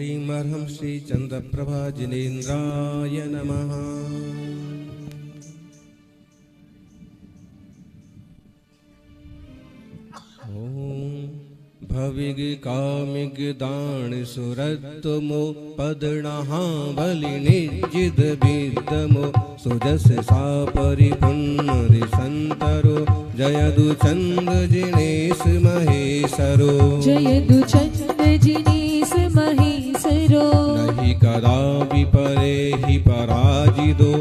ह्रीं अर्हं श्री चंद्रप्रभा जिनेन्द्राय नमः। भविग कामिग दान सुरत्तमो पदणहा बलि निजिद विद्दमो सुजस सा परिपुण्य संतरो जयदु चंद जिनेश महेशरो जयदु चंद जिनेश महेशरो नहीं कदा विपरे ही पराजिदो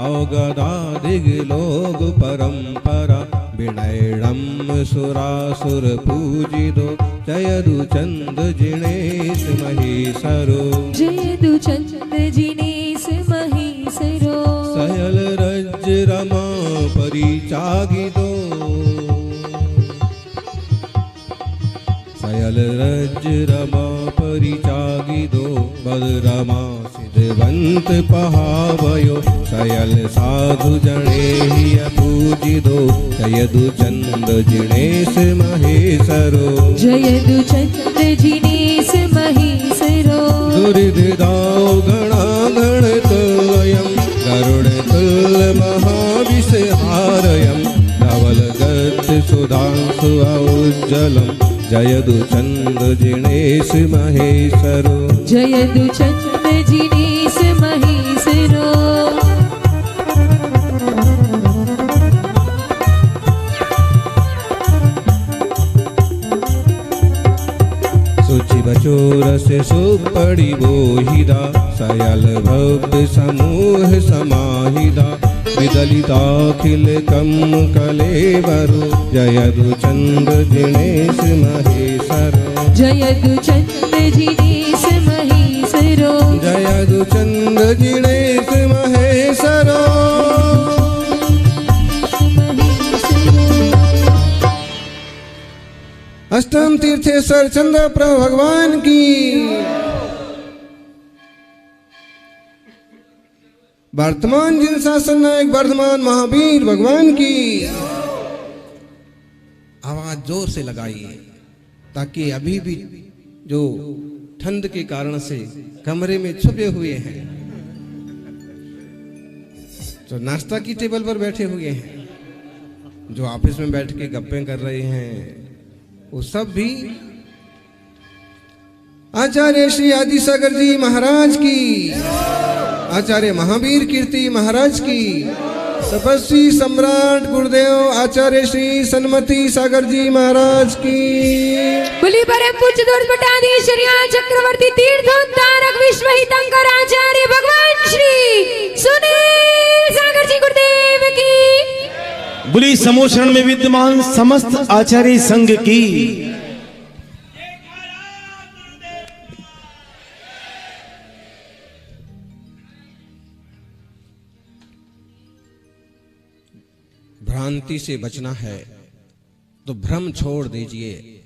अवगदादिग लोग परंपरा विनयणम सुरासुर पूजिदो जयदु चंद जिनेश महेशरो जयदु चंद जिनेश महेशरो सयल रज रमा परिचागिदो सयल रज रमा परिचागिदो बलरमा सिद्धवंत पहावयो सयल साधु जने हिय पूजिदो जयदु चंद जिनेश महेशरो जयदु चंद जिनेश महेशरो दुर्दिदाओ गणागण तुल्यं गरुड़ तुल्य महाविषहारयं धवल गत् सुधांशु औज्ज्वलं जयदु चंद जिनेश महेशरो जयदु चंद जिनेश महेशरो सुचि बचोर से सुपड़ी बोहिदा सयल भव्य समूह समाहिदा विदलिताखिल कम कलेवरो जयदु चंद जिनेश महेशरो जयदु चंद जिनेश महेशरो जयदु चंद जिनेश महेशरो। अष्टम तीर्थेश्वर चंद्र प्रभु भगवान की, वर्तमान जिन शासन नायक वर्धमान महावीर भगवान की। आवाज जोर से लगाइए ताकि अभी भी जो ठंड के कारण से कमरे में छुपे हुए हैं, जो नाश्ता की टेबल पर बैठे हुए हैं, जो ऑफिस में बैठ के गप्पे कर रहे हैं, वो सब भी आचार्य श्री आदिसागर जी महाराज की, आचार्य महावीर कीर्ति महाराज की, तपस्वी सम्राट गुरुदेव आचार्य श्री सन्मति सागर जी महाराज की। बोली परम पूज्य दुर्गटाधीश्वरिया चक्रवर्ती तीर्थोद्धारक विश्व हितंकर आचार्य भगवान श्री सुनील सागर जी गुरुदेव की। बोली समोषण में विद्यमान समस्त आचार्य संघ की। भ्रांति से बचना है तो भ्रम छोड़ दीजिए,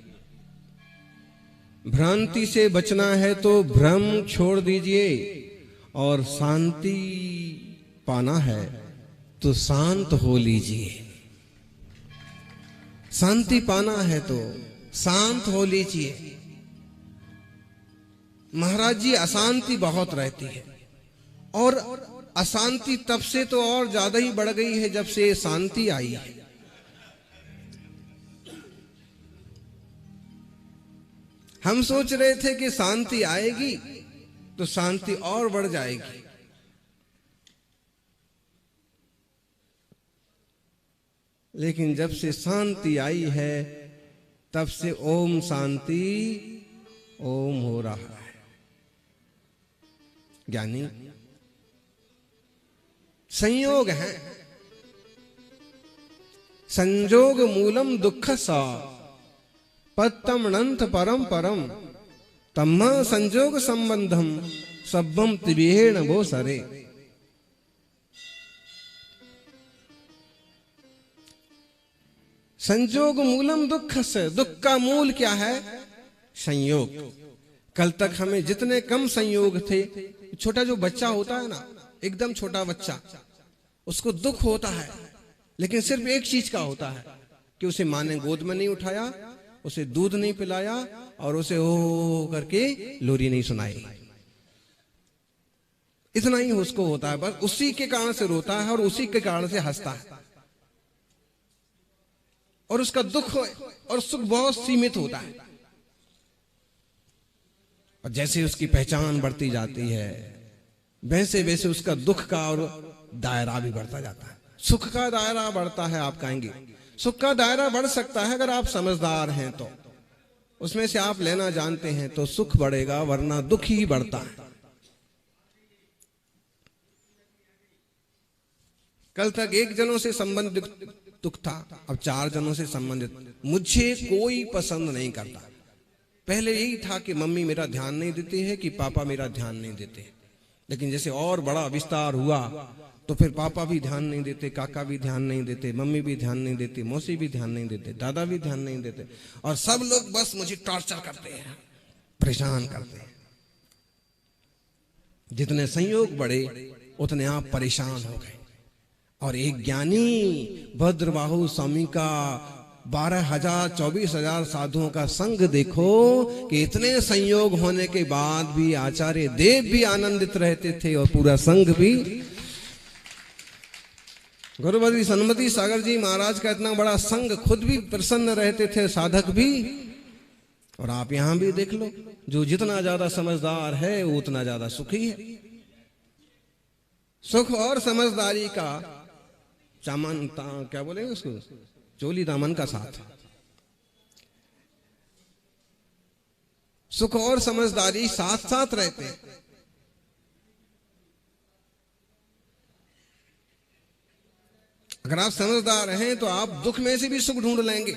भ्रांति से बचना है तो भ्रम छोड़ दीजिए, और शांति पाना है तो शांत हो लीजिए। शांति पाना है तो शांत हो लीजिए। महाराज जी अशांति बहुत रहती है, और अशांति तब से तो और ज्यादा ही बढ़ गई है जब से शांति आई है। हम सोच रहे थे कि शांति आएगी तो शांति और बढ़ जाएगी, लेकिन जब से शांति आई है तब से ओम शांति ओम हो रहा है। ज्ञानी संयोग है, संजोग मूलम दुख सा पत्तम अनंत परम परम तम्मा संजोग संबंधम सब्बम त्रिभेण वो सरे। संजोग मूलम दुख से, दुख का मूल क्या है? संयोग। कल तक हमें जितने कम संयोग थे, छोटा जो बच्चा होता है ना, एकदम छोटा बच्चा, उसको दुख होता है, लेकिन सिर्फ एक चीज का होता है कि उसे माँ ने गोद में नहीं उठाया, उसे दूध नहीं पिलाया, और उसे ओ करके लोरी नहीं सुनाई। इतना ही उसको होता है, बस उसी के कारण से रोता है और उसी के कारण से हंसता है। और उसका दुख और सुख बहुत सीमित होता है। और जैसे उसकी पहचान बढ़ती जाती है वैसे वैसे उसका दुख का और दायरा भी बढ़ता जाता है। सुख का दायरा बढ़ता है, आप कहेंगे सुख का दायरा बढ़ सकता है अगर आप समझदार हैं तो, उसमें से आप लेना जानते हैं तो सुख बढ़ेगा, वरना दुख ही बढ़ता है। कल तक एक जनों से संबंधित दुख था, अब 4 जनों से संबंधित। मुझे कोई पसंद नहीं करता। पहले यही था कि मम्मी मेरा ध्यान नहीं देती है कि पापा मेरा ध्यान नहीं देते, लेकिन जैसे और बड़ा विस्तार हुआ तो फिर पापा भी ध्यान नहीं देते, काका भी ध्यान नहीं देते, मम्मी भी ध्यान नहीं देती, मौसी भी ध्यान नहीं देते, दादा भी ध्यान नहीं देते, और सब लोग बस मुझे टॉर्चर करते हैं, परेशान करते हैं। जितने संयोग बढ़े उतने आप परेशान हो गए। और एक ज्ञानी भद्रबाहु स्वामी का 12,000 24,000 साधुओं का संग देखो कि इतने संयोग होने के बाद भी आचार्य देव भी आनंदित रहते थे और पूरा संग भी। गुरुवरी सन्मति सागर जी महाराज का इतना बड़ा संग, खुद भी प्रसन्न रहते थे, साधक भी। और आप यहां भी देख लो, जो जितना ज्यादा समझदार है वो उतना ज्यादा सुखी है। सुख और समझदारी का चामनता, क्या बोलेंगे उसको, चोली दामन का साथ। सुख और समझदारी साथ साथ रहते हैं। अगर आप समझदार हैं तो आप दुख में से भी सुख ढूंढ लेंगे।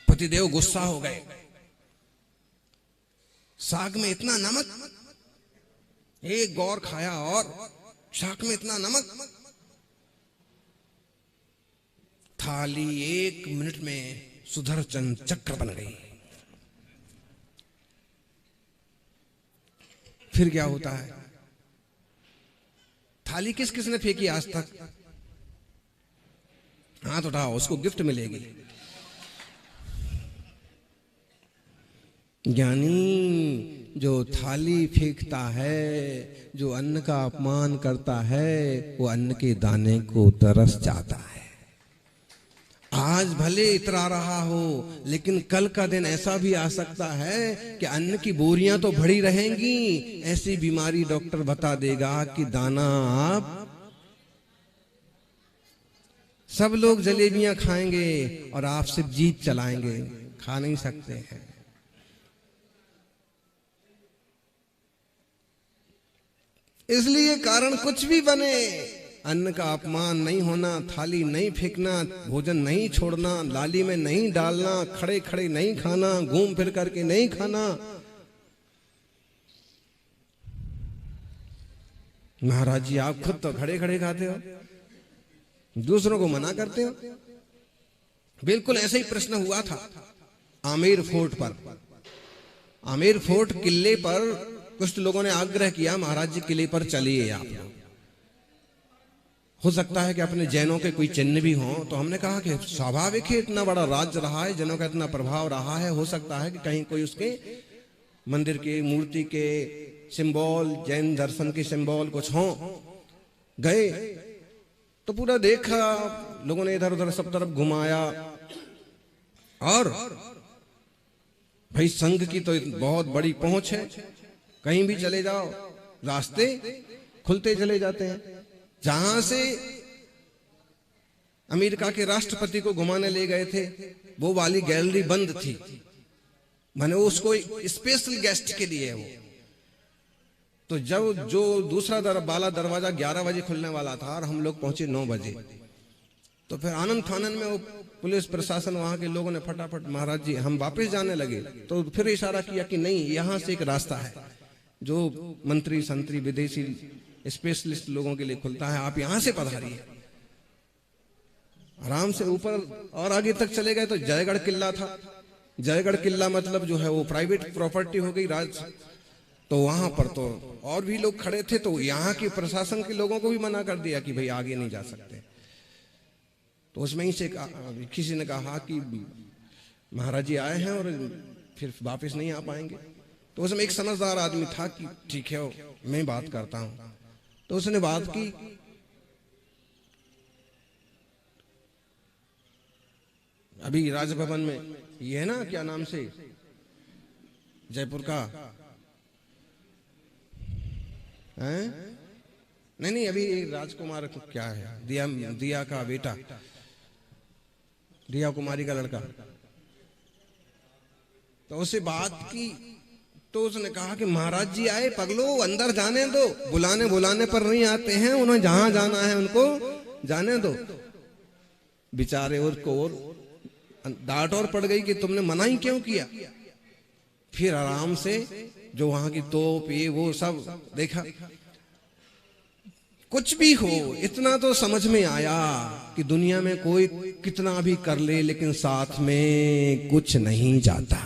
पतिदेव गुस्सा हो गए, साग में इतना नमक, एक गौर खाया और शाक में इतना नमक। थाली 1 मिनट में सुदर्शन चक्र बन गई। फिर क्या होता है? थाली किस किसने फेंकी आज तक? हाथ उठाओ, उसको गिफ्ट मिलेगी। ज्ञानी जो थाली फेंकता है, जो अन्न का अपमान करता है, वो अन्न के दाने को तरस जाता है। आज भले इतरा रहा हो, लेकिन कल का दिन ऐसा भी आ सकता है कि अन्न की बोरियां तो भरी रहेंगी, ऐसी बीमारी डॉक्टर बता देगा कि दाना आप, सब लोग जलेबियां खाएंगे और आप सिर्फ जीत चलाएंगे, खा नहीं सकते हैं। इसलिए कारण कुछ भी बने, अन्न का अपमान नहीं होना, थाली नहीं फेंकना, भोजन नहीं छोड़ना, लाली में नहीं डालना, खड़े खड़े नहीं खाना, घूम फिर करके नहीं खाना। महाराज जी आप खुद तो खड़े खड़े खाते हो, दूसरों को मना करते हो। बिल्कुल ऐसा ही प्रश्न हुआ था आमेर फोर्ट पर। आमेर फोर्ट किले पर कुछ लोगों ने आग्रह किया, महाराज जी किले पर चलिए आप लोग, हो सकता है कि अपने जैनों के कोई चिन्ह भी हों। तो हमने कहा कि स्वाभाविक है, इतना बड़ा राज्य रहा है, जैनों का इतना प्रभाव रहा है, हो सकता है कि कहीं कोई उसके मंदिर के, मूर्ति के सिंबल, जैन दर्शन के सिंबल कुछ हों। गए तो पूरा देखा, लोगों ने इधर उधर सब तरफ घुमाया, और भाई संघ की तो बहुत बड़ी पहुंच है, कहीं भी चले जाओ रास्ते खुलते चले जाते हैं। जहां से अमेरिका के राष्ट्रपति को घुमाने ले गए थे, वो वाली गैलरी बंद थी, माने उसको स्पेशल गेस्ट के लिए है वो। तो जब जो दूसरा वाला दरवाजा 11 बजे खुलने वाला था और हम लोग पहुंचे 9 बजे, तो फिर आनंद फानन में वो पुलिस प्रशासन वहां के लोगों ने फटाफट, महाराज जी हम वापस जाने लगे। तो फिर इशारा किया कि नहीं, यहां से एक रास्ता है जो मंत्री संतरी विदेशी स्पेशलिस्ट लोगों के लिए खुलता है, आप यहां से पधारिए। आराम से ऊपर और आगे तक चले गए तो जयगढ़ किला था। जयगढ़ किला मतलब जो है वो प्राइवेट प्रॉपर्टी हो गई राज। तो वहां पर तो और भी लोग खड़े थे, तो यहाँ के प्रशासन के लोगों को भी मना कर दिया कि भाई आगे नहीं जा सकते। तो उसमें ही से किसी ने कहा कि महाराज जी आए हैं और फिर वापस नहीं आ पाएंगे। तो उसमें एक समझदार आदमी था कि ठीक है मैं बात करता हूं। तो उसने बात की। अभी राजभवन में ये है ना, क्या नाम से, जयपुर का है? नहीं, अभी राजकुमार क्या है, दिया का बेटा, दिया कुमारी का लड़का। तो उससे बात की तो उसने कहा कि महाराज जी आए, पगलो अंदर जाने दो, बुलाने पर नहीं आते हैं, उन्हें जहां जाना है उनको जाने दो। बेचारे उसको और डांट और पड़ गई कि तुमने मना ही क्यों किया। फिर आराम से जो वहां की तोप ये वो सब देखा। कुछ भी हो, इतना तो समझ में आया कि दुनिया में कोई कितना भी कर ले लेकिन साथ में कुछ नहीं जाता।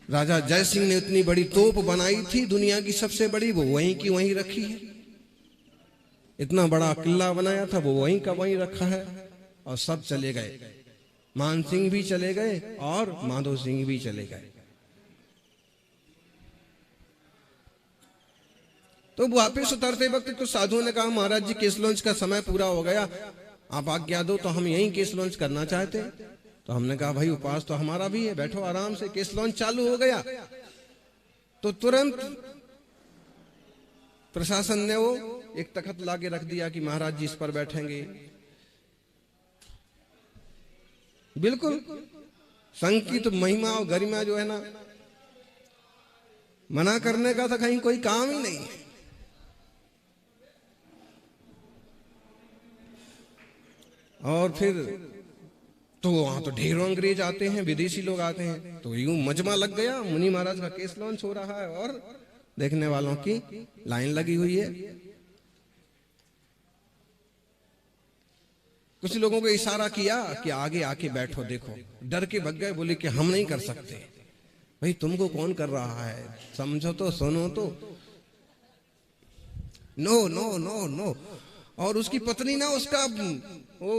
राजा जय सिंह ने इतनी बड़ी तोप बनाई थी, दुनिया की सबसे बड़ी, वो वहीं की वहीं रखी है। इतना बड़ा किला बनाया था, वो वहीं का वहीं रखा है। और सब चले गए, मान सिंह भी चले गए और माधो सिंह भी चले गए। तो वापिस उतरते वक्त कुछ साधुओं ने कहा, महाराज जी केस लॉन्च का समय पूरा हो गया, आप आज्ञा दो तो हम यहीं केस लॉन्च करना चाहते हैं। तो हमने कहा भाई उपवास तो हमारा भी है, बैठो आराम से। केस लॉन्च चालू हो गया तो तुरंत प्रशासन ने वो एक तख्त लाके रख दिया कि महाराज जी इस पर बैठेंगे। बिल्कुल संघ की तो महिमा और गरिमा जो है ना, मना करने का तो कहीं कोई काम ही नहीं है। और फिर तो वहां तो ढेरों अंग्रेज आते हैं, विदेशी लोग आते हैं। तो यूं मजमा लग गया, मुनि महाराज का केस लॉन्च हो रहा है और देखने वालों की लाइन लगी हुई है। कुछ लोगों को इशारा किया कि आगे आके बैठो, देखो डर के भग गए, बोले कि हम नहीं कर सकते। भाई तुमको कौन कर रहा है, समझो तो, सुनो तो। No no no no. और उसकी पत्नी ना उसका वो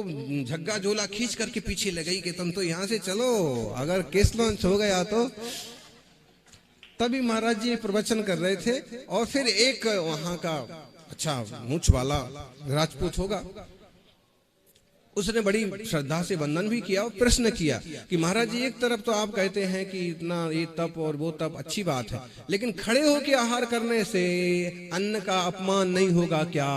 झग्गा झोला खींच करके पीछे ले गई कि तुम तो यहां से चलो, अगर केस लॉन्च हो गया तो। तभी महाराज जी प्रवचन कर रहे थे और फिर एक वहां का अच्छा मूंछ वाला राजपूत होगा, उसने बड़ी श्रद्धा से वंदन भी किया और प्रश्न किया कि महाराज जी एक तरफ तो आप कहते हैं कि इतना ये तप और वो तप अच्छी बात है, लेकिन खड़े होकर आहार करने से अन्न का अपमान नहीं होगा क्या?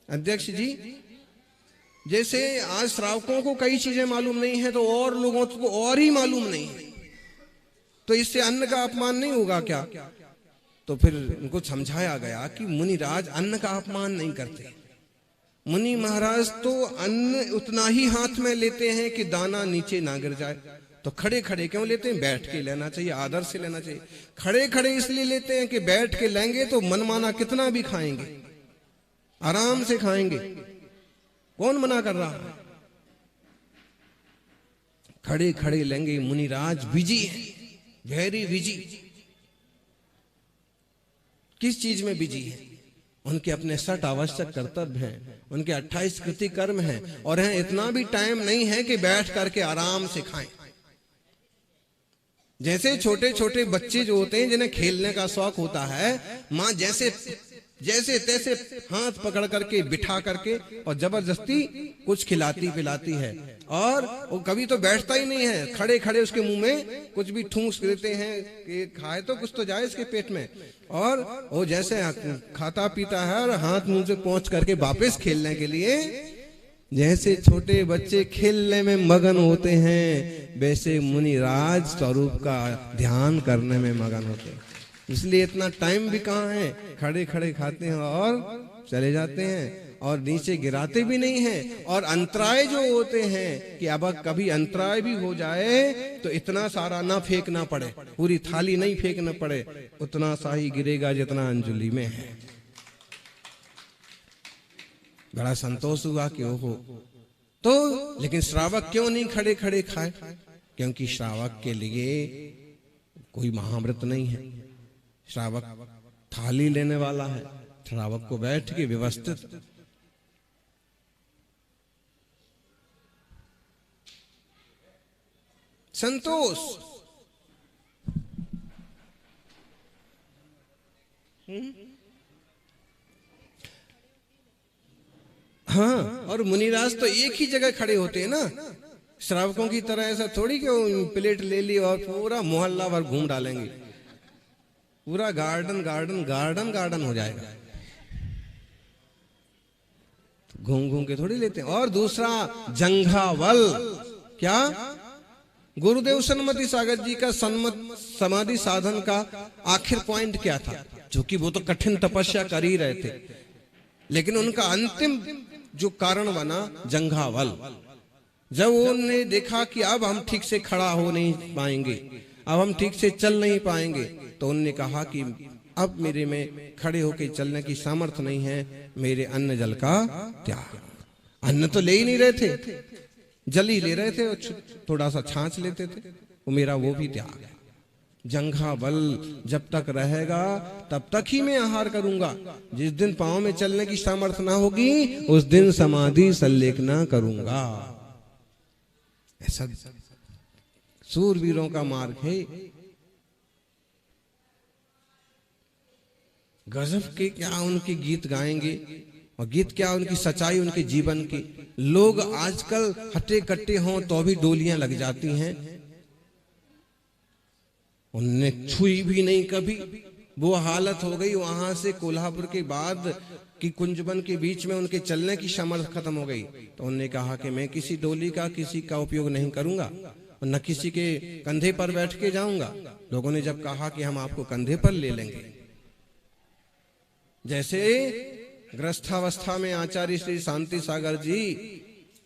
अध्यक्ष जी, जैसे आज श्रावकों को कई चीजें मालूम नहीं है तो और लोगों को और ही मालूम नहीं है, तो इससे अन्न का अपमान नहीं होगा क्या? तो फिर उनको समझाया गया कि मुनिराज अन्न का अपमान नहीं करते। मुनि महाराज तो अन्न उतना ही हाथ में लेते हैं कि दाना नीचे ना गिर जाए। तो खड़े खड़े क्यों लेते हैं? बैठ के लेना चाहिए, आदर से लेना चाहिए। खड़े खड़े इसलिए लेते हैं कि बैठ के लेंगे तो मनमाना कितना भी खाएंगे, आराम से खाएंगे, कौन मना कर रहा है? खड़े खड़े लेंगे। मुनिराज बिजी है, वेरी बिजी। किस चीज में बिजी है? उनके अपने 60 आवश्यक कर्तव्य हैं, उनके 28 कृति कर्म हैं, और हैं इतना भी टाइम नहीं है कि बैठ करके आराम से खाएं। जैसे छोटे छोटे बच्चे जो होते हैं जिन्हें खेलने का शौक होता है, माँ जैसे जैसे तैसे हाथ पकड़ करके बिठा करके और जबरदस्ती कुछ खिलाती पिलाती है, और वो कभी तो बैठता ही नहीं है। खड़े खड़े उसके मुंह में कुछ भी ठूस देते हैं कि खाए तो कुछ तो जाए इसके पेट में, और वो जैसे खाता पीता है और हाथ मुंह से पहुंच करके वापस खेलने के लिए, जैसे छोटे बच्चे खेलने में मगन होते हैं, वैसे मुनिराज स्वरूप का ध्यान करने में मगन होते हैं। इसलिए इतना टाइम भी कहाँ है, खड़े खड़े खाते हैं और चले जाते हैं, और नीचे गिराते भी नहीं हैं। और अंतराय जो होते हैं कि अब कभी अंतराय भी हो जाए तो इतना सारा ना फेंकना पड़े, पूरी थाली नहीं फेंकना पड़े, उतना सा ही गिरेगा जितना अंजुली में है। बड़ा संतोष हुआ कि ओहो। तो लेकिन श्रावक क्यों नहीं खड़े खड़े खाए? क्योंकि श्रावक के लिए कोई महाव्रत नहीं है। श्रावक थाली लेने वाला है, श्रावक को बैठ के व्यवस्थित संतोष। हाँ, और मुनिराज तो एक ही जगह खड़े होते हैं ना, श्रावकों की तरह ऐसा थोड़ी कि वो प्लेट ले ली और पूरा मोहल्ला भर घूम डालेंगे। पूरा गार्डन गार्डन गार्डन गार्डन हो जाएगा, घूम घूम के थोड़ी लेते हैं। और दूसरा जंघावल, क्या? गुरुदेव सन्मति सागर जी का समाधि साधन का आखिर पॉइंट क्या था? जो कि वो तो कठिन तपस्या कर ही रहे थे, लेकिन उनका अंतिम जो कारण बना जंघावल। जब उन्होंने देखा कि अब हम ठीक से खड़ा हो नहीं पाएंगे, अब हम ठीक से चल नहीं पाएंगे, तो उन्होंने कहा कि अब मेरे में खड़े होकर चलने की सामर्थ्य नहीं है, मेरे अन्न जल का त्याग। अन्न तो ले ही नहीं रहे थे, जल ही ले रहे थे, थोड़ा सा छाछ लेते थे, वो मेरा वो भी त्याग है। जंघाबल जब तक रहेगा तब तक ही मैं आहार करूंगा। जिस दिन पांव में चलने की सामर्थ्य ना होगी उस दिन समाधि संलेख ना करूंगा। ऐसा सूरवीरों का मार्ग है। गजब के क्या उनके गीत गाएंगे, और गीत क्या उनकी सच्चाई उनके जीवन की। लोग आजकल हट्टे कट्टे हों तो भी डोलियां लग जाती हैं, उनने छुई भी नहीं कभी। वो हालत हो गई वहां से कोल्हापुर के बाद कि कुंजबन के बीच में उनके चलने की सामर्थ्य खत्म हो गई, तो उन्होंने कहा कि मैं किसी डोली का किसी का उपयोग नहीं करूंगा और न किसी के कंधे पर बैठ के जाऊंगा। लोगों ने जब कहा कि हम आपको कंधे पर ले लेंगे, जैसे गृहस्थावस्था में आचार्य श्री शांति सागर जी,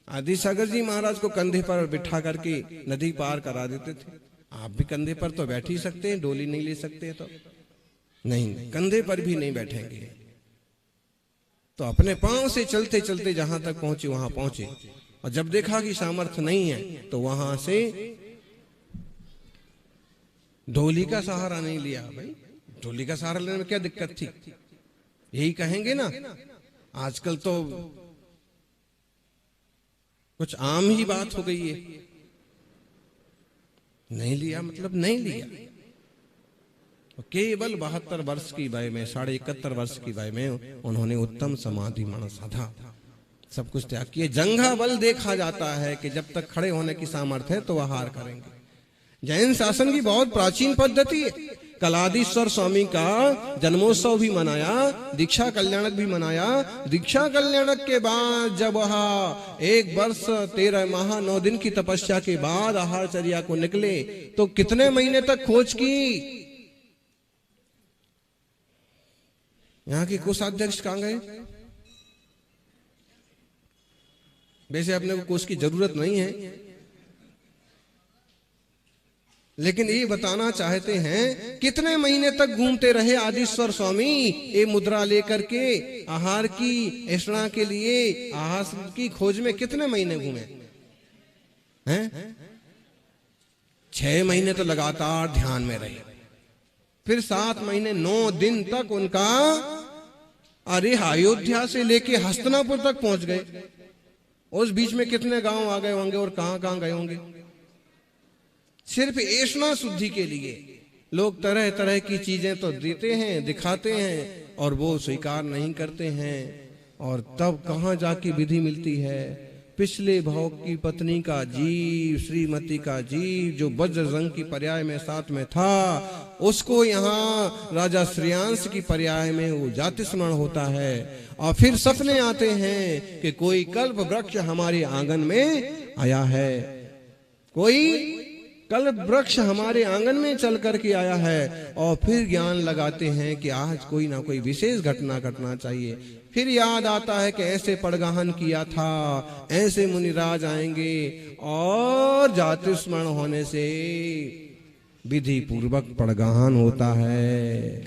आदि सागर जी महाराज को कंधे पर बिठा करके नदी पार करा देते थे। आप भी कंधे पर तो बैठ ही सकते हैं, डोली नहीं ले सकते तो नहीं, कंधे पर भी नहीं बैठेंगे। तो अपने पांव से चलते चलते जहां तक पहुंचे वहां पहुंचे, और जब देखा कि सामर्थ्य नहीं है तो वहां से डोली का सहारा नहीं लिया। भाई डोली का सहारा लेने में क्या दिक्कत थी? यही कहेंगे ना, आजकल तो कुछ आम ही बात हो गई है। नहीं लिया मतलब नहीं लिया। केवल 72 वर्ष की वय में, 71.5 वर्ष की वय में उन्होंने उत्तम समाधि मन साधा, सब कुछ त्याग किए। जंघा बल देखा जाता है कि जब तक खड़े होने की सामर्थ्य है तो वह हार करेंगे। जैन शासन की बहुत प्राचीन पद्धति है। कलादीश्वर स्वामी का जन्मोत्सव भी मनाया, दीक्षा कल्याणक भी मनाया। दीक्षा कल्याणक के बाद जब वह 1 वर्ष 13 माह 9 दिन की तपस्या के बाद आहारचर्या को निकले तो कितने महीने तक खोज की। यहाँ के कोषाध्यक्ष कहाँ गए? वैसे अपने को कोष की जरूरत नहीं है, लेकिन ये बताना चाहते हैं कितने महीने तक घूमते रहे आदिश्वर स्वामी ये मुद्रा लेकर के आहार की ऐसा के लिए। आहार की खोज में कितने महीने घूमे हैं? 6 महीने तो लगातार ध्यान में रहे, फिर 7 महीने 9 दिन तक उनका, अरे अयोध्या से लेके हस्तिनापुर तक पहुंच गए। उस बीच में कितने गांव आ गए होंगे और कहां कहां गए होंगे। सिर्फ ऐसा शुद्धि के लिए लोग तरह तरह की चीजें तो देते हैं, दिखाते हैं, और वो स्वीकार नहीं करते हैं। और तब कहां जाके विधि मिलती है? पिछले भाव की पत्नी का जीव, श्रीमती का जीव, जो वज्र रंग की पर्याय में साथ में था, उसको यहाँ राजा श्रेयांश की पर्याय में वो जाति स्मरण होता है। और फिर सपने आते हैं कि कोई कल्प वृक्ष हमारे आंगन में आया है, कोई कल्प वृक्ष हमारे आंगन में चल करके आया है। और फिर ज्ञान लगाते हैं कि आज कोई ना कोई विशेष घटना घटना चाहिए। फिर याद आता है कि ऐसे पड़गाहन किया था, ऐसे मुनिराज आएंगे, और जाति स्मरण होने से विधि पूर्वक पड़गाहन होता है।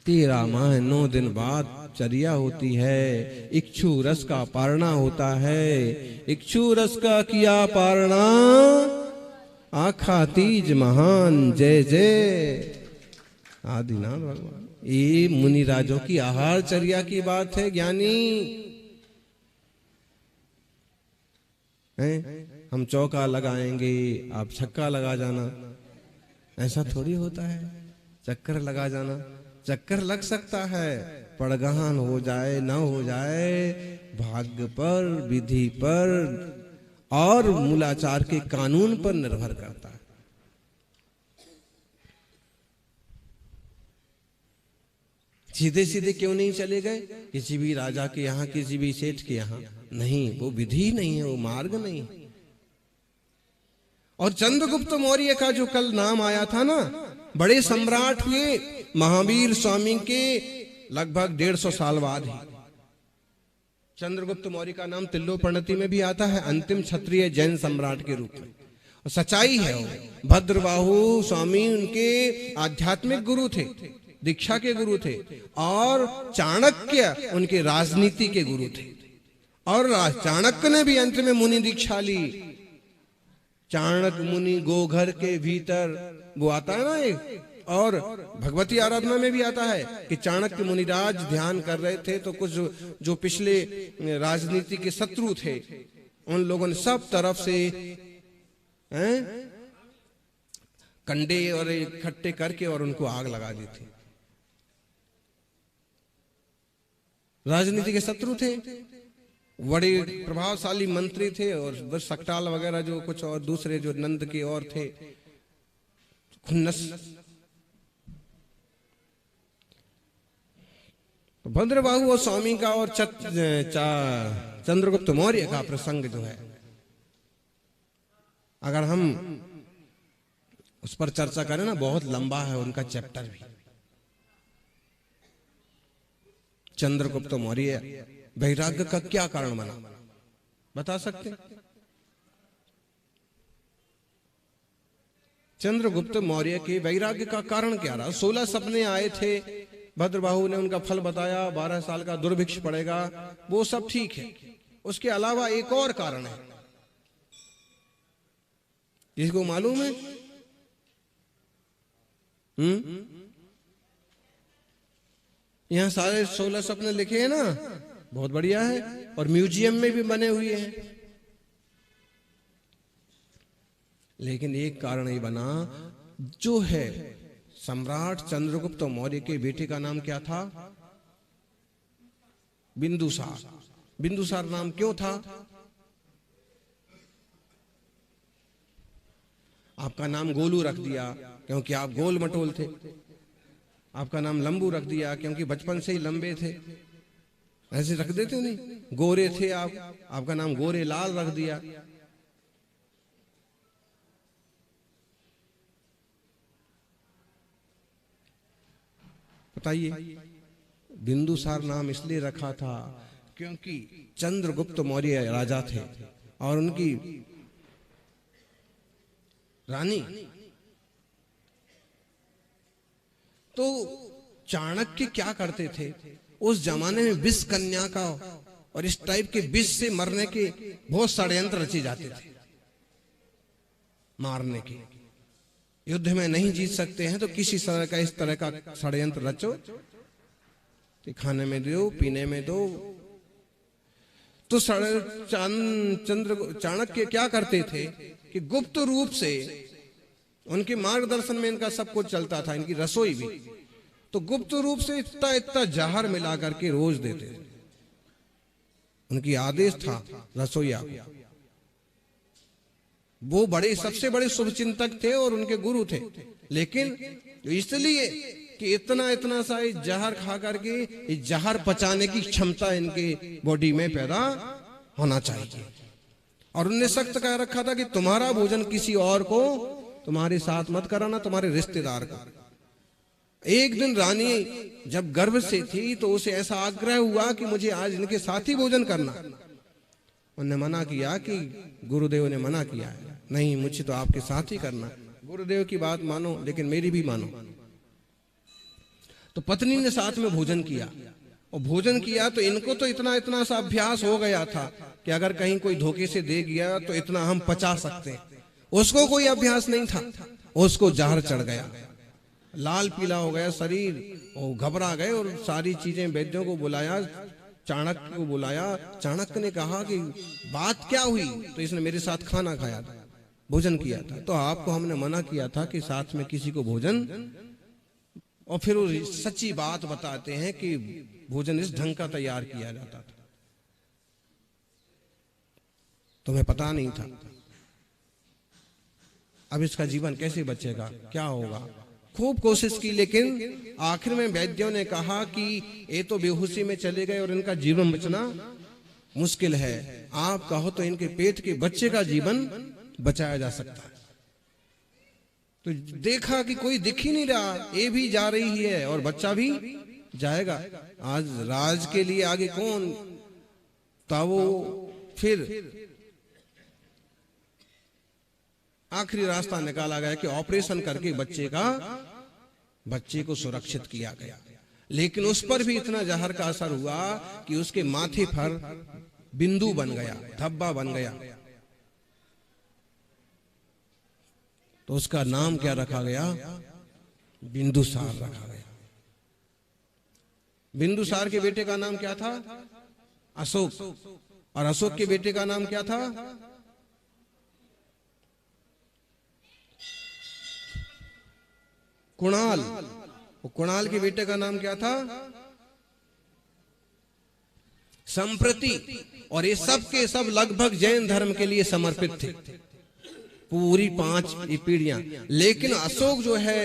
13 माह 9 दिन बाद चर्या होती है। इक्षु रस का पारणा होता है। इक्षु रस का किया पारणा, आखा तीज महान जय जय आदिनाथ भगवान। ये मुनिराजों की आहार चर्या की बात है ज्ञानी है। हम चौका लगाएंगे, आप छक्का लगा जाना। ऐसा थोड़ी होता है, चक्कर लगा जाना। चक्कर लग सकता है, पड़गहान हो जाए ना हो जाए, भाग्य पर, विधि पर और मूलाचार के कानून पर निर्भर करता है। सीधे सीधे क्यों नहीं चले गए किसी भी राजा के यहाँ, किसी भी सेठ के यहाँ? नहीं, वो विधि नहीं है, वो मार्ग नहीं है। और चंद्रगुप्त मौर्य का जो कल नाम आया था ना, बड़े सम्राट हुए महावीर स्वामी के लगभग 150 साल बाद ही। चंद्रगुप्त मौर्य का नाम तिल्लो प्रणति में भी आता है, अंतिम क्षत्रिय जैन सम्राट के रूप में। और सच्चाई है, वो भद्रबाहु स्वामी उनके आध्यात्मिक गुरु थे, दीक्षा के गुरु थे, और चाणक्य उनके राजनीति के गुरु थे। और चाणक्य ने भी अंत में मुनि दीक्षा ली। चाणक्य मुनि गोघर के भीतर, वो आता है ना एक, और भगवती आराधना में भी आता है कि चाणक्य मुनिराज ध्यान कर रहे थे, तो कुछ जो पिछले राजनीति के शत्रु थे उन लोगों ने सब तरफ से कंडे और इकट्ठे करके और उनको आग लगा दी थी। राजनीति के शत्रु थे, बड़े प्रभावशाली मंत्री थे, और सकटाल वगैरह जो कुछ और दूसरे जो नंद के और थे, खुन्नस। भद्रबाहु और स्वामी का और चंद्रगुप्त मौर्य का प्रसंग जो है, अगर हम उस पर चर्चा करें ना, बहुत लंबा है उनका चैप्टर भी। चंद्रगुप्त मौर्य वैराग्य का क्या कारण बना, बता सकते? चंद्रगुप्त मौर्य के वैराग्य का कारण क्या रहा? 16 सपने आए थे, भद्रबाहु ने उनका फल बताया, 12 साल का दुर्भिक्ष पड़ेगा, वो सब ठीक है। उसके अलावा एक और कारण है, किसको मालूम है? यहां सारे 16 सपने लिखे हैं ना, बहुत बढ़िया है, और म्यूजियम में भी बने हुए हैं। लेकिन एक कारण ही बना, जो है सम्राट चंद्रगुप्त मौर्य के बेटे का नाम क्या था? बिंदुसार। बिंदुसार नाम क्यों था? आपका नाम गोलू रख दिया क्योंकि आप गोल मटोल थे। आपका नाम लंबू रख दिया क्योंकि बचपन से ही लंबे थे। ऐसे रख देते नहीं? गोरे थे आप, आपका नाम गोरे लाल रख दिया। बताइए, बिंदुसार नाम इसलिए रखा था क्योंकि चंद्रगुप्त मौर्य राजा थे और उनकी रानी तो चाणक्य क्या करते थे उस जमाने में, विष कन्या का और इस टाइप के विष से मरने के बहुत षड्यंत्र रचे जाते थे। मारने के, युद्ध में नहीं जीत सकते हैं तो किसी तरह का इस तरह का षड्यंत्र रचो, कि खाने में दो, पीने में दो। तो चाणक्य क्या करते थे कि गुप्त रूप से, उनके मार्गदर्शन में इनका सब कुछ चलता था, इनकी रसोई भी, तो गुप्त रूप से इतना इतना जहर मिला करके रोज देते थे। उनकी आदेश था रसोईया, वो बड़े सबसे बड़े शुभचिंतक थे और उनके गुरु थे, लेकिन इसलिए कि इतना इतना सा जहर खा करके जहर पचाने की क्षमता इनके बॉडी में पैदा होना चाहिए। और उनने सख्त कह रखा था कि तुम्हारा भोजन किसी और को तुम्हारे साथ मत कराना, तुम्हारे रिश्तेदार का। एक दिन रानी जब गर्भ से थी तो उसे ऐसा आग्रह हुआ कि मुझे आज इनके साथ ही भोजन करना। उन्होंने मना किया, कि गुरुदेव ने मना किया है, नहीं मुझे तो आपके साथ ही करना। गुरुदेव की बात मानो लेकिन मेरी भी मानो। तो पत्नी ने साथ में भोजन किया, और भोजन किया तो इनको तो इतना इतना सा अभ्यास हो गया था कि अगर कहीं कोई धोखे से दे गया तो इतना हम पचा सकते हैं। उसको कोई अभ्यास नहीं था, उसको जहर चढ़ गया, लाल पीला हो गया शरीर, वो घबरा गए और सारी चीजें वैद्यों को बुलाया, चाणक्य को बुलाया। चाणक्य ने कहा कि बात क्या हुई? तो इसने मेरे साथ खाना खाया था, भोजन किया था। तो आपको हमने मना किया था कि साथ में किसी को भोजन, और फिर वो सच्ची बात बताते हैं कि भोजन इस ढंग का तैयार किया जाता था, तुम्हें पता नहीं था। अब इसका जीवन कैसे बचेगा, क्या होगा? खूब कोशिश की, लेकिन आखिर में वैद्यों ने कहा कि ये तो बेहोशी में चले गए और इनका जीवन बचना मुश्किल है। आप कहो तो इनके पेट के बच्चे का जीवन बचाया जा सकता है। तो देखा कि कोई दिख ही नहीं रहा, ये भी जा रही है और बच्चा भी जाएगा। आज राज के लिए आगे कौन था? वो फिर आखिरी रास्ता निकाला गया कि ऑपरेशन करके बच्चे को सुरक्षित किया गया। लेकिन उस पर भी इतना जहर का असर हुआ कि उसके माथे पर बिंदु बन गया, धब्बा बन गया। तो उसका नाम क्या रखा गया? बिंदुसार रखा गया। बिंदुसार के बेटे का नाम क्या था? अशोक। और अशोक के बेटे का नाम क्या था? कुणाल। कुणाल के बेटे का नाम क्या था? संप्रति। और ये सब के सब लगभग जैन धर्म के लिए समर्पित थे, पूरी 5 पीढ़ियां। लेकिन अशोक जो है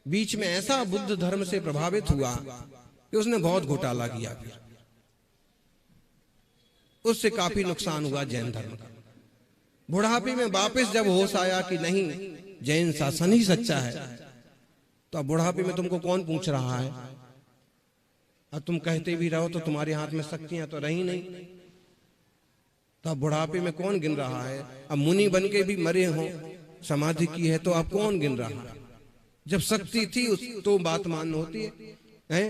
बीच में ऐसा बुद्ध धर्म से प्रभावित हुआ कि उसने बहुत घोटाला किया, उससे काफी नुकसान हुआ जैन धर्म का। बुढ़ापे में वापस जब होश आया कि नहीं, जैन शासन ही सच्चा है, तो अब बुढ़ापे में तुमको कौन पूछ रहा है? अब तुम कहते भी रहो तो तुम्हारे हाथ में शक्तियां तो रही नहीं, तो अब बुढ़ापे में कौन गिन रहा है? अब मुनि बन के भी मरे हो, समाधि की है, तो अब कौन गिन रहा है? जब शक्ति थी उस तो बात माननी होती है।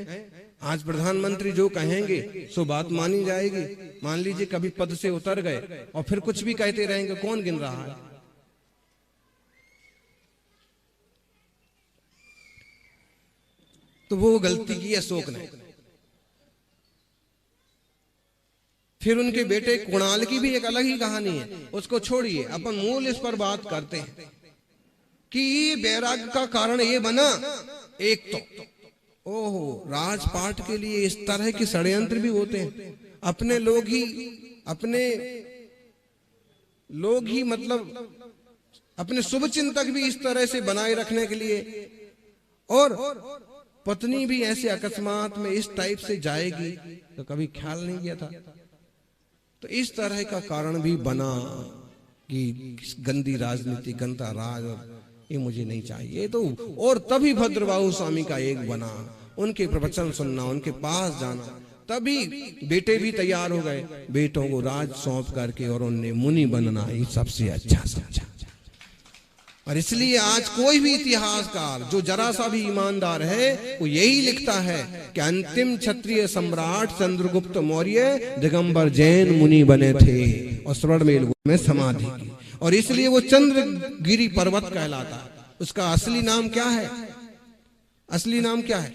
आज प्रधानमंत्री जो कहेंगे सो बात मानी जाएगी। मान लीजिए कभी पद से उतर गए और फिर कुछ भी कहते रहेंगे, कौन गिन रहा है? तो वो गलती की अशोक ने। फिर उनके बेटे कुणाल की भी एक अलग ही कहानी है, उसको छोड़िए, अपन मूल इस पर बात करते हैं कि वैराग्य का कारण ये बना। एक तो ओहो, राजपाट के लिए इस तरह के षड्यंत्र भी होते हैं। अपने लोग ही मतलब अपने शुभ चिंतक भी इस तरह से बनाए रखने के लिए, और पत्नी भी ऐसे अकस्मात में इस टाइप से जाएगी तो कभी ख्याल नहीं किया था। तो इस तरह का कारण भी बना कि गंदी राजनीति, गंदा राज, और ये मुझे नहीं चाहिए। तो और तभी भद्रबाहु स्वामी का एक बना, उनके प्रवचन सुनना, उनके पास जाना, तभी बेटे भी तैयार हो गए। बेटों को राज सौंप करके और उनने मुनि बनना ही सबसे अच्छा समझा। और इसलिए आज कोई भी इतिहासकार जो जरा सा भी ईमानदार है वो यही लिखता है कि अंतिम क्षत्रिय सम्राट चंद्रगुप्त मौर्य दिगंबर जैन मुनि बने थे और स्वर्णमेल में समाधि की, और इसलिए वो चंद्रगिरी पर्वत कहलाता। उसका असली नाम क्या है? असली नाम क्या है?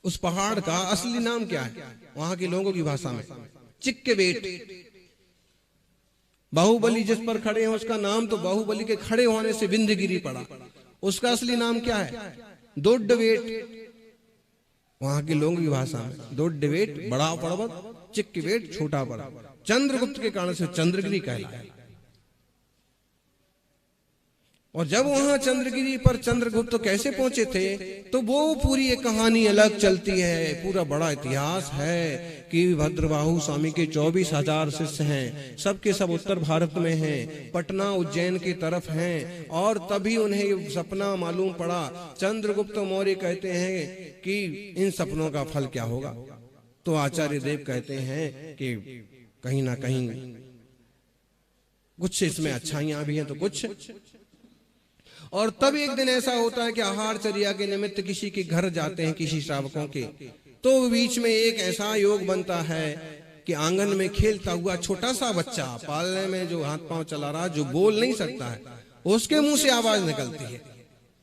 उस पहाड़ का असली नाम क्या है वहां के लोगों की भाषा में? चिक्कवेट। बाहुबली जिस पर खड़े हैं उसका नाम तो बाहुबली के खड़े होने से विंध्यगिरी पड़ा। उसका असली नाम क्या है? दोड्डवेट। वहां के लोगों की भाषा में दोड्डवेट बड़ा पर्वत, चिक्कवेट छोटा पर्वत। चंद्रगुप्त के कारण से चंद्रगिरी कहलाया। और जब वहां चंद्रगिरी पर चंद्रगुप्त कैसे पहुंचे थे तो वो पूरी एक कहानी अलग चलती है। पूरा बड़ा इतिहास है कि भद्रबाहु स्वामी के 24,000 शिष्य हैं, सबके सब उत्तर भारत में हैं, पटना उज्जैन की तरफ हैं। और तभी उन्हें सपना मालूम पड़ा। चंद्रगुप्त मौर्य कहते हैं कि इन सपनों का फल क्या होगा? तो आचार्य देव कहते हैं कि कहीं ना कहीं कुछ इसमें अच्छाइयां भी हैं तो कुछ। और तब एक दिन ऐसा होता है कि आहारचर्या के निमित्त किसी के घर जाते हैं, किसी श्रावकों के, तो बीच में एक ऐसा योग बनता है कि आंगन में खेलता हुआ छोटा सा बच्चा, पालने में जो हाथ पांव चला रहा, जो बोल नहीं सकता है, उसके मुंह से आवाज निकलती है,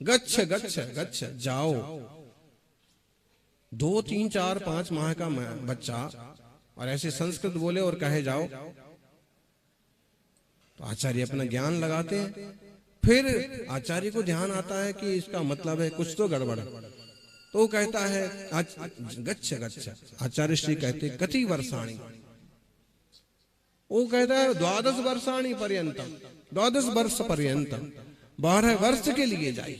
गच्छ गच्छ गच्छ, जाओ। 2, 3, 4, 5 माह का बच्चा और ऐसे संस्कृत बोले और कहे जाओ, तो आचार्य अपना ज्ञान लगाते हैं। फिर आचार्य को ध्यान आता है कि इसका मतलब है कुछ तो गड़बड़, तो कहता है गच्छ गच्छ। आचार्य श्री कहते कति वर्षाणी, वो कहता है 12 वर्षाणी पर्यंतम, 12 वर्ष पर्यंतम, 12 वर्ष के लिए जाए।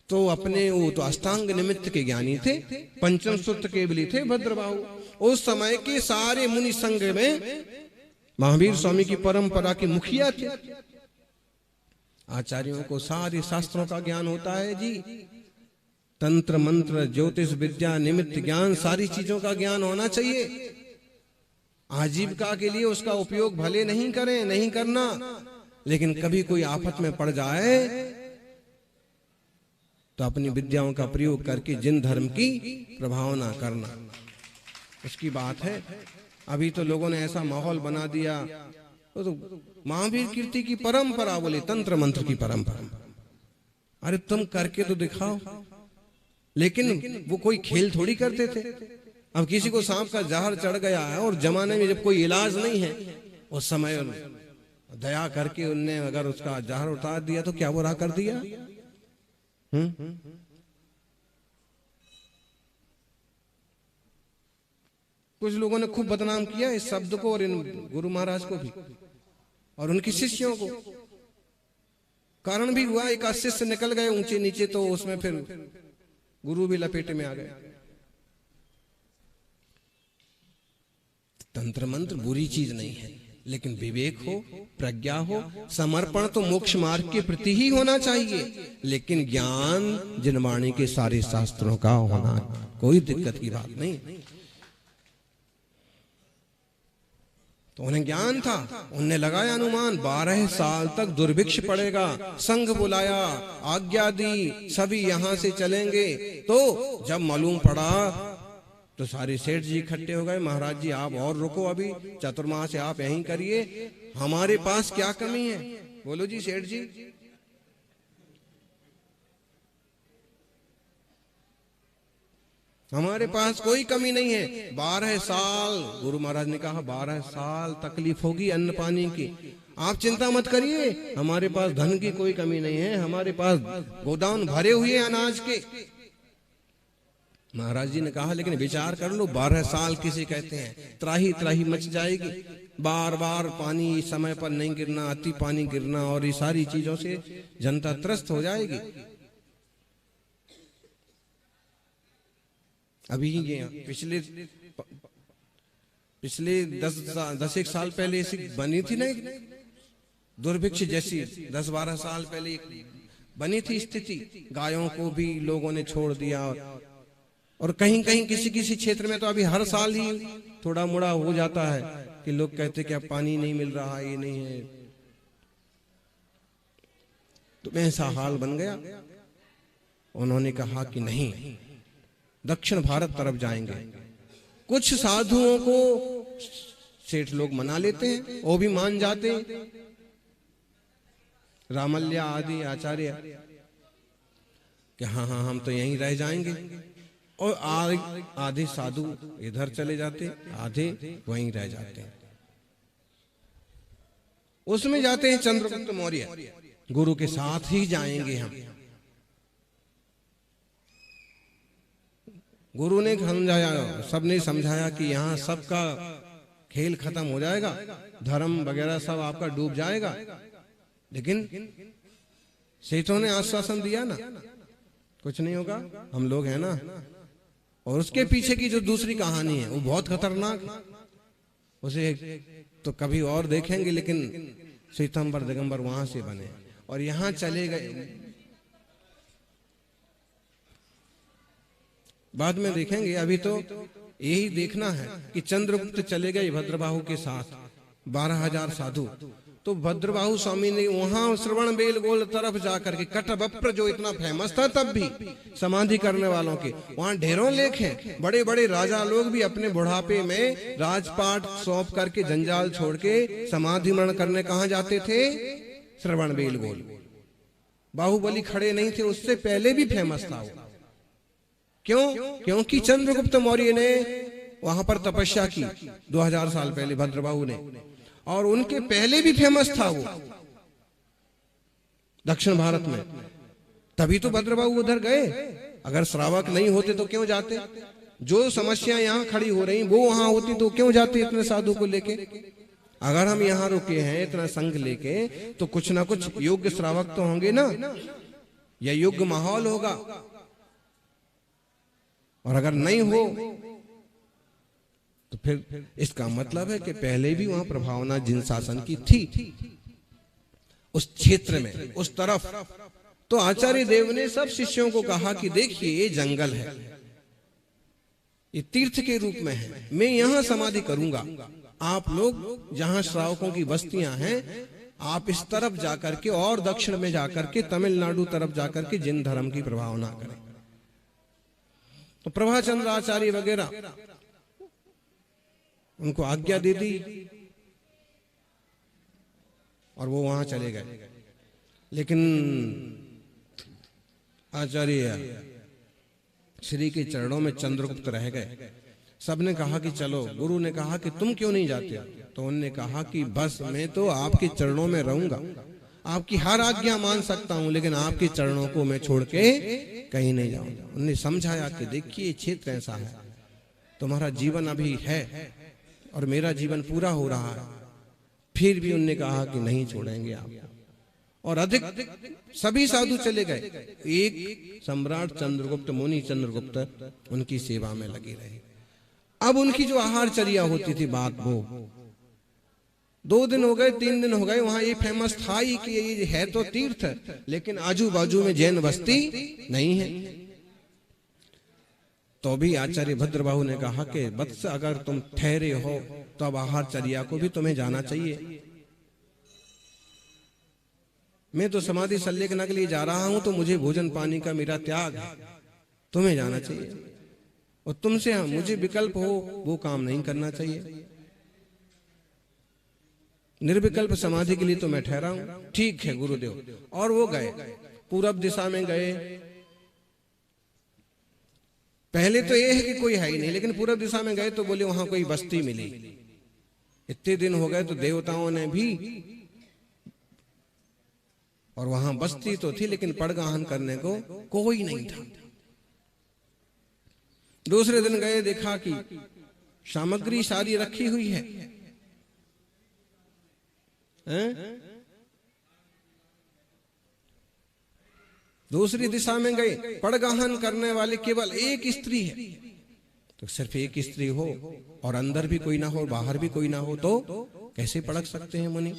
तो अपने वो तो अष्टांग निमित्त के ज्ञानी थे, पंचम सूत्र के बली थे भद्रबाहु। उस समय के सारे मुनि संघ में महावीर स्वामी की परंपरा के मुखिया थे। आचार्यों को सारे शास्त्रों का ज्ञान होता है जी, तंत्र मंत्र ज्योतिष विद्या निमित्त ज्ञान, सारी चीजों का ज्ञान होना चाहिए। आजीविका के लिए उसका उपयोग भले नहीं करें, नहीं करना, लेकिन कभी कोई आफत में पड़ जाए तो अपनी विद्याओं का प्रयोग करके जिन धर्म की प्रभावना करना, उसकी बात है। अभी तो लोगों ने ऐसा माहौल बना दिया, तो महावीर कीर्ति की परंपरा बोले तंत्र मंत्र की परंपरा। अरे तुम करके तो दिखाओ, लेकिन वो कोई खेल थोड़ी करते थे। अब किसी को सांप का जहर चढ़ गया है और जमाने में जब कोई इलाज नहीं है, उस समय दया करके उनने अगर उसका जहर उतार दिया तो क्या बुरा कर दिया? कुछ लोगों ने खूब बदनाम किया इस शब्द को और इन गुरु महाराज को भी और उनके शिष्यों को। कारण भी हुआ, एक शिष्य निकल गए ऊंचे नीचे, तो उसमें फिर गुरु भी लपेटे में आ गए। तंत्र मंत्र बुरी चीज नहीं है, लेकिन विवेक हो, प्रज्ञा हो, समर्पण तो मोक्ष मार्ग के प्रति ही होना चाहिए। लेकिन ज्ञान जिनवाणी के सारे शास्त्रों का होना कोई दिक्कत की बात नहीं। तो उन्हें ज्ञान था, उनने लगाया अनुमान 12 साल तक दुर्भिक्ष पड़ेगा। संघ बुलाया, आज्ञा दी, सभी यहां से चलेंगे। तो जब मालूम पड़ा तो सारे सेठ जी इकट्ठे हो गए। महाराज जी आप और रुको, अभी चतुर्मास से आप यहीं करिए, हमारे पास क्या कमी है? बोलो जी सेठ जी। हमारे पास कोई कमी नहीं है। 12 साल गुरु महाराज ने कहा, 12 साल तकलीफ होगी अन्न पानी की, आप चिंता मत करिए, हमारे पास धन की कोई कमी नहीं है, हमारे पास गोदाम भरे हुए अनाज के। महाराज जी ने कहा लेकिन विचार कर लो, 12 साल किसे कहते हैं? त्राही त्राही मच जाएगी, बार बार पानी समय पर नहीं गिरना, अति पानी गिरना, और ये सारी चीजों से जनता त्रस्त हो जाएगी। अभी पिछले 10 साल पहले ऐसी बनी थी ना दुर्भिक्ष जैसी, 10-12 साल पहले बनी थी स्थिति। गायों को भी लोगों ने छोड़ दिया, और कहीं कहीं किसी किसी क्षेत्र में तो अभी हर साल ही थोड़ा मोड़ा हो जाता है कि लोग कहते कि अब पानी नहीं मिल रहा, ये नहीं है। तो ऐसा हाल बन गया। उन्होंने कहा कि नहीं, दक्षिण भारत तरफ जाएंगे। कुछ साधुओं को सेठ लोग मना लेते हैं, वो भी मान जाते हैं, रामल्या आदि आचार्य कि हाँ हाँ हम तो यहीं रह जाएंगे। और आधे साधु इधर चले जाते, आधे वहीं रह जाते हैं। उसमें जाते हैं चंद्रगुप्त मौर्य, गुरु के साथ ही जाएंगे हम। गुरु ने समझाया, सबने समझाया कि यहाँ सबका खेल खत्म हो जाएगा, धर्म वगैरह सब आपका डूब जाएगा। लेकिन सेठों ने आश्वासन दिया ना, कुछ नहीं होगा, हम लोग हैं ना। और उसके पीछे की जो दूसरी कहानी है वो बहुत खतरनाक है, उसे तो कभी और देखेंगे। लेकिन श्वेतांबर दिगंबर वहां से बने और यहां चले गए, बाद में देखेंगे। अभी तो यही देखना है कि चंद्रगुप्त चले गए भद्रबाहु के साथ 12,000 साधु। तो भद्रबाहु स्वामी ने वहां श्रवण बेलगोल तरफ जाकर के कटबप्र जो इतना फेमस था तब भी समाधि करने वालों के, वहां ढेरों लेख हैं। बड़े बड़े राजा लोग भी अपने बुढ़ापे में राजपाट सौंप करके जंजाल छोड़ के समाधि मरण करने कहां जाते थे? श्रवण बेलगोल। बाहुबली खड़े नहीं थे, उससे पहले भी फेमस था वो। क्यों? क्योंकि चंद्रगुप्त मौर्य ने वहां पर तपस्या की 2000 साल पहले भद्रबाहु ने, और उनके पहले भी फेमस था वो दक्षिण भारत में, तभी तो भद्रबाहु उधर गए। अगर श्रावक नहीं होते तो क्यों जाते? जो समस्या यहाँ खड़ी हो रही वो वहां होती तो क्यों जाते इतने साधु को लेके? अगर हम यहाँ रुके हैं इतना संघ लेके तो कुछ ना कुछ योग्य श्रावक तो होंगे ना, या योग्य माहौल होगा। और अगर नहीं हो तो फिर इसका मतलब है कि पहले भी वहां प्रभावना जिन शासन की थी उस क्षेत्र में, उस तरफ। तो आचार्य देव ने सब शिष्यों को कहा कि देखिए ये जंगल है, ये तीर्थ के रूप में है, मैं यहां समाधि करूंगा। आप लोग जहां श्रावकों की बस्तियां हैं आप इस तरफ जाकर के और दक्षिण में जाकर के तमिलनाडु तरफ जाकर के जिन धर्म की प्रभावना करें। तो प्रभाचंद्र आचार्य वगैरह उनको आज्ञा दे दी और वो वहां चले गए। लेकिन आचार्य श्री के चरणों में चंद्रगुप्त रह गए। सबने कहा कि चलो, गुरु ने कहा कि तुम क्यों नहीं जाते? तो उन्होंने कहा कि बस मैं तो आपके चरणों में रहूंगा, आपकी हर आज्ञा मान सकता हूं, लेकिन आपके चरणों को मैं छोड़ के कहीं नहीं जाऊंगा। उन्होंने समझाया कि देखिए क्षेत्र ऐसा है, तुम्हारा जीवन अभी है और मेरा जीवन पूरा हो रहा है। फिर भी उन्होंने कहा कि नहीं छोड़ेंगे आपको, और अधिक सभी साधु चले गए। एक सम्राट चंद्रगुप्त, मुनि चंद्रगुप्त उनकी सेवा में लगे रहे। अब उनकी जो आहारचर्या होती थी बात वो 2 दिन हो गए, 3 दिन हो गए, वहां ये फेमस था ही कि ये है तो तीर्थ, लेकिन आजू बाजू में जैन बस्ती नहीं है। तो भी आचार्य भद्रबाहु ने कहा कि वत्स अगर तुम ठहरे हो तो अब आहारचर्या को भी तुम्हें जाना चाहिए। मैं तो समाधि संलेखन के लिए जा रहा हूं, तो मुझे भोजन पानी का मेरा त्याग है, तुम्हें जाना चाहिए। और तुमसे मुझे विकल्प हो वो काम नहीं करना चाहिए। निर्विकल्प समाधि के लिए तो मैं ठहरा हूं। ठीक है गुरुदेव। और वो गए, पूरब दिशा में गए। पहले तो ये है कि कोई है ही नहीं, लेकिन पूरब दिशा में गए तो बोले वहां कोई बस्ती मिली। इतने दिन हो गए तो देवताओं ने भी, और वहां बस्ती तो थी लेकिन पड़गाहन करने को कोई नहीं था। दूसरे दिन गए, देखा कि सामग्री सारी रखी हुई है, दूसरी दिशा में गए, पड़गाहन करने वाले केवल एक स्त्री है। तो सिर्फ एक स्त्री हो और अंदर भी कोई ना हो, बाहर भी कोई ना हो, तो कैसे पड़क सकते हैं मुनि?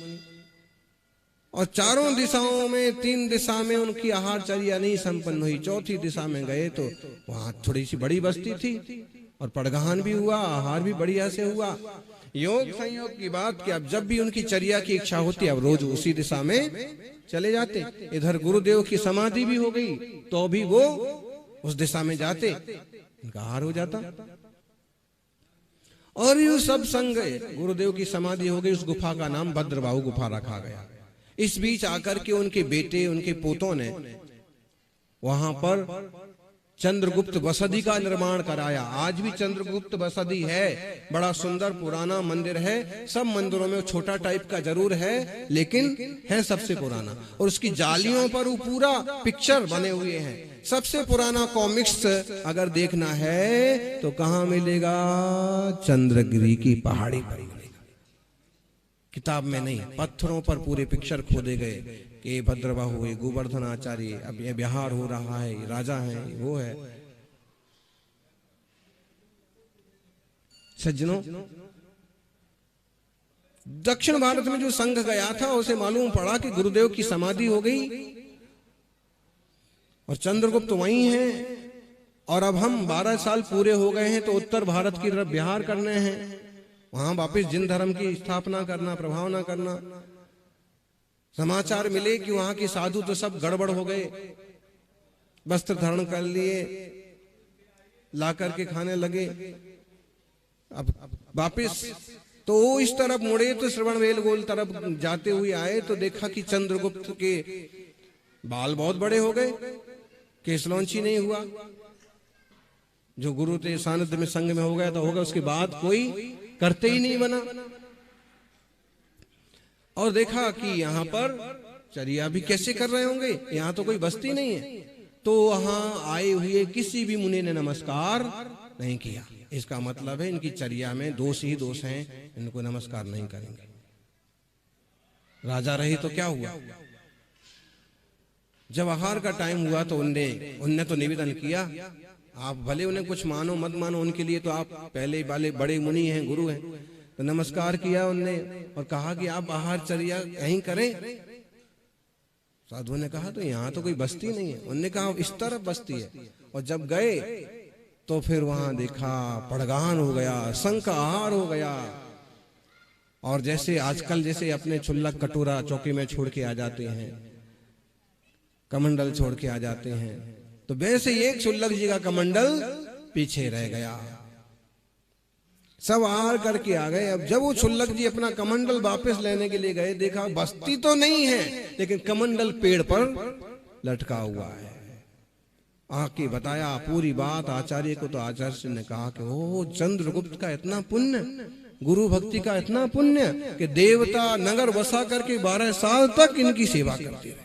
और चारों दिशाओं में, 3 दिशा में उनकी आहारचर्या नहीं संपन्न हुई। चौथी दिशा में गए तो वहां थोड़ी सी बड़ी बस्ती थी और पड़गाहन भी हुआ, आहार भी बढ़िया से हुआ। योग संयोग की बात कि अब जब भी उनकी चर्या की इच्छा होती, अब रोज उसी दिशा में चले जाते। इधर गुरुदेव की समाधि भी हो गई तो भी वो उस दिशा में जाते, उनका आहार हो जाता। और ये सब संग गए, गुरुदेव की समाधि हो गई। उस गुफा का नाम भद्रबाहु गुफा रखा गया। इस बीच आकर के उनके बेटे, उनके पोतों ने वहां पर चंद्रगुप्त बसदी का निर्माण कराया। आज भी चंद्रगुप्त बसदी है, बड़ा सुंदर पुराना मंदिर है। सब मंदिरों में छोटा टाइप का जरूर है, लेकिन है सबसे पुराना। और उसकी जालियों पर वो पूरा पिक्चर बने हुए हैं। सबसे पुराना कॉमिक्स अगर देखना है तो कहाँ मिलेगा? चंद्रगिरी की पहाड़ी पर मिलेगा। किताब में नहीं, पत्थरों पर पूरे पिक्चर खोदे गए कि भद्रबाहु हुए, गोवर्धन आचार्य, अब ये बिहार हो रहा है, राजा है, वो है। सज्जनों, दक्षिण भारत में जो संघ गया था उसे मालूम पड़ा कि गुरुदेव की समाधि हो गई और चंद्रगुप्त वहीं हैं। और अब हम 12 साल पूरे हो गए हैं तो उत्तर भारत की तरफ बिहार करने हैं, वहां वापिस जिन धर्म की स्थापना करना, प्रभावना करना। समाचार मिले कि वहां के साधु तो सब गड़बड़ हो गए, वस्त्र धारण कर लिए, ला करके खाने लगे। अब वापिस तो वो इस तरफ मुड़े तो श्रवण बेलगोल तरफ जाते हुए आए तो देखा कि चंद्रगुप्त के बाल बहुत बड़े हो गए, केसलौंची नहीं हुआ। जो गुरु के सानिध्य में संग में हो गया तो होगा, उसके बाद कोई करते ही नहीं बना। और देखा कि यहाँ पर चर्या भी कैसे कर रहे होंगे, यहाँ तो कोई बस्ती नहीं है, तो वहां आए हुए किसी भी मुनि ने नमस्कार नहीं किया। इसका मतलब है इनकी चर्या में दोष ही दोष हैं, इनको नमस्कार नहीं करेंगे। राजा रहे तो क्या हुआ, जब आहार का टाइम हुआ तो उनने तो निवेदन किया, आप भले उन्हें कुछ मानो मत मानो, उनके लिए तो आप पहले वाले बड़े मुनि हैं, गुरु हैं, तो नमस्कार किया उनने और कहा कि आप आहार चर्या यहीं करें। साधु ने कहा तो यहाँ तो कोई बस्ती नहीं है। उनने कहा इस तरफ बस्ती है। और जब गए तो फिर वहां देखा पड़गान हो गया, शंख आहार हो गया। और जैसे आजकल जैसे अपने छुल्लक कटोरा चौकी में छोड़ के आ जाते हैं, कमंडल छोड़ के आ जाते हैं, तो वैसे एक छुल्लक जी का कमंडल पीछे रह गया। सब आहार करके आ गए। अब जब वो छुल्लक जी अपना कमंडल वापस लेने के लिए गए, देखा बस्ती तो नहीं है लेकिन कमंडल पेड़ पर लटका हुआ है। आके बताया पूरी बात आचार्य को, तो आचार्य ने कहा कि ओ चंद्रगुप्त का इतना पुण्य, गुरु भक्ति का इतना पुण्य कि देवता नगर बसा करके 12 साल तक इनकी सेवा करते रहे।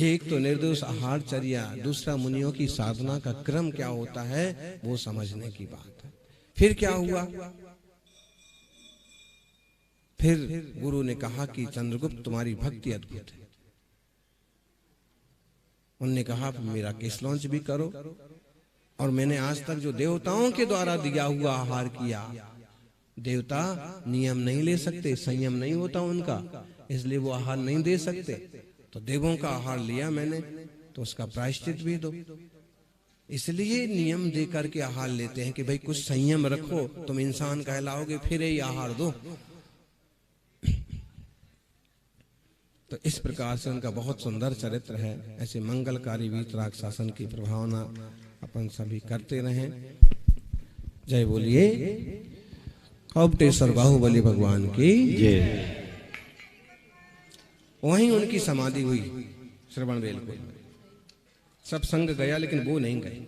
एक तो निर्दोष आहार चर्या, दूसरा मुनियों की साधना का क्रम क्या होता है वो समझने की बात है। फिर क्या हुआ, फिर गुरु ने कहा कि चंद्रगुप्त तुम्हारी भक्ति अद्भुत है। उन्होंने कहा मेरा केस लॉन्च भी करो, और मैंने आज तक जो देवताओं के द्वारा दिया हुआ आहार किया, देवता नियम नहीं ले सकते, संयम नहीं होता उनका, इसलिए वो आहार नहीं दे सकते। तो देवों का आहार लिया मैंने, तो उसका प्रायश्चित भी दो। इसलिए नियम दे करके आहार लेते हैं कि भाई कुछ संयम रखो, तुम इंसान कहलाओगे, फिर ही आहार दो। तो इस प्रकार से उनका बहुत सुंदर चरित्र है। ऐसे मंगलकारी वीतराग शासन की प्रभावना अपन सभी करते रहें। जय बोलिए औपटेश्वर बाहुबली भगवान की जय। वहीं उनकी समाधि हुई श्रवणबेलगोल में। सब संग गया लेकिन वो नहीं गए।